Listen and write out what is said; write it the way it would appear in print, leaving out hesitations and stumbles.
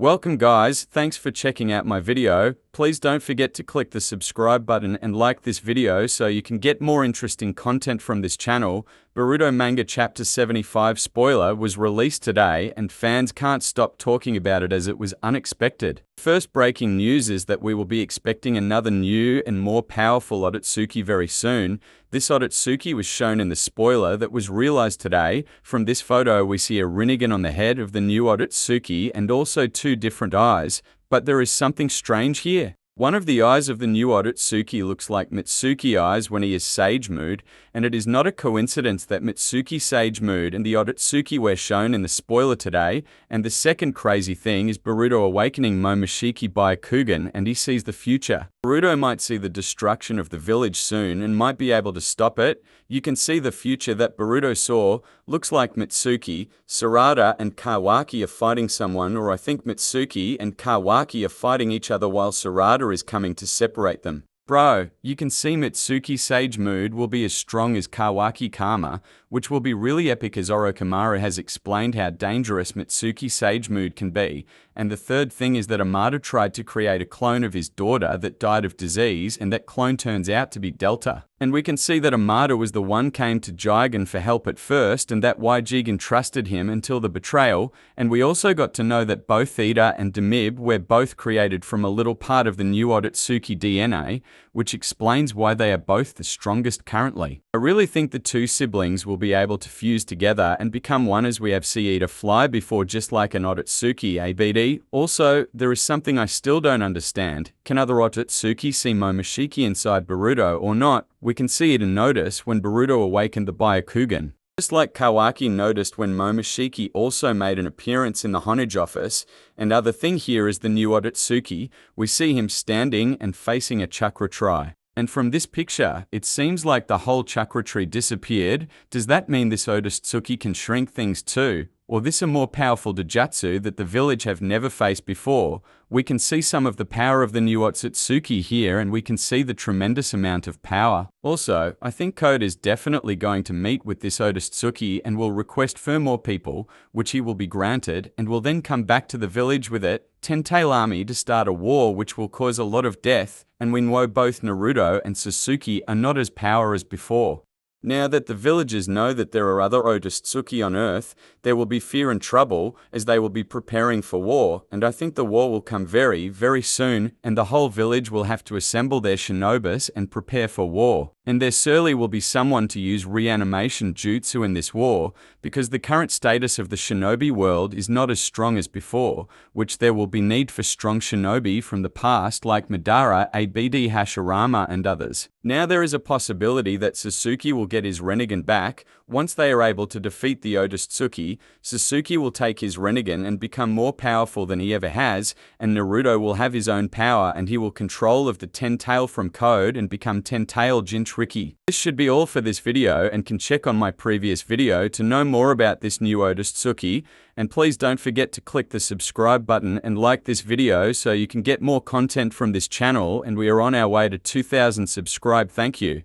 Welcome guys, thanks for checking out my video. Please don't forget to click the subscribe button and like this video so you can get more interesting content from this channel. Boruto Manga Chapter 75 spoiler was released today and fans can't stop talking about it as it was unexpected. First breaking news is that we will be expecting another new and more powerful otustsuki very soon. This otustsuki was shown in the spoiler that was realized today. From this photo we see a Rinnegan on the head of the new otustsuki and also two different eyes, but there is something strange here. One of the eyes of the new otustsuki looks like Mitsuki eyes when he is Sage Mood, and it is not a coincidence that Mitsuki Sage Mood and the otustsuki were shown in the spoiler today. And the second crazy thing is Boruto awakening Momoshiki Byakugan and he sees the future. Boruto might see the destruction of the village soon and might be able to stop it. You can see the future that Boruto saw. Looks like Mitsuki, Sarada and Kawaki are fighting someone, or I think Mitsuki and Kawaki are fighting each other while Sarada is coming to separate them. Bro, you can see Mitsuki Sage Mood will be as strong as Kawaki Kama, which will be really epic as Orochimaru has explained how dangerous Mitsuki Sage Mood can be. And the third thing is that Amada tried to create a clone of his daughter that died of disease, and that clone turns out to be Delta. And we can see that Amada was the one came to Jigen for help at first, and that why Jigen trusted him until the betrayal. And we also got to know that both Ida and Demib were both created from a little part of the new otustsuki DNA, which explains why they are both the strongest currently. I really think the two siblings will be able to fuse together and become one, as we have seen Ida fly before just like an otustsuki ABD. Also, there is something I still don't understand. Can other otustsuki see Momoshiki inside Boruto or not? We can see it and notice when Boruto awakened the Byakugan. Just like Kawaki noticed when Momoshiki also made an appearance in the Honage office. And other thing here is the new otustsuki. We see him standing and facing a chakra tree. And from this picture, it seems like the whole chakra tree disappeared. Does that mean this otustsuki can shrink things too? Or this a more powerful dojutsu that the village have never faced before? We can see some of the power of the new otustsuki here, and we can see the tremendous amount of power. Also, I think Code is definitely going to meet with this otustsuki and will request for more people, which he will be granted, and will then come back to the village with it, Ten-Tail Army, to start a war which will cause a lot of death, and we know both Naruto and Sasuke are not as powerful as before. Now that the villagers know that there are other otustsuki on Earth, there will be fear and trouble as they will be preparing for war, and I think the war will come very, very soon, and the whole village will have to assemble their shinobis and prepare for war. And there surely will be someone to use reanimation jutsu in this war, because the current status of the shinobi world is not as strong as before, which there will be need for strong shinobi from the past like Madara, ABD Hashirama and others. Now there is a possibility that Sasuke will get his Rinnegan back. Once they are able to defeat the otustsuki, Sasuke will take his Rinnegan and become more powerful than he ever has, and Naruto will have his own power and he will control of the Ten-Tail from Code and become Ten-Tail Jinchuriki. This should be all for this video, and can check on my previous video to know more about this new otustsuki. And please don't forget to click the subscribe button and like this video so you can get more content from this channel, and we are on our way to 2,000 subscribe. Thank you.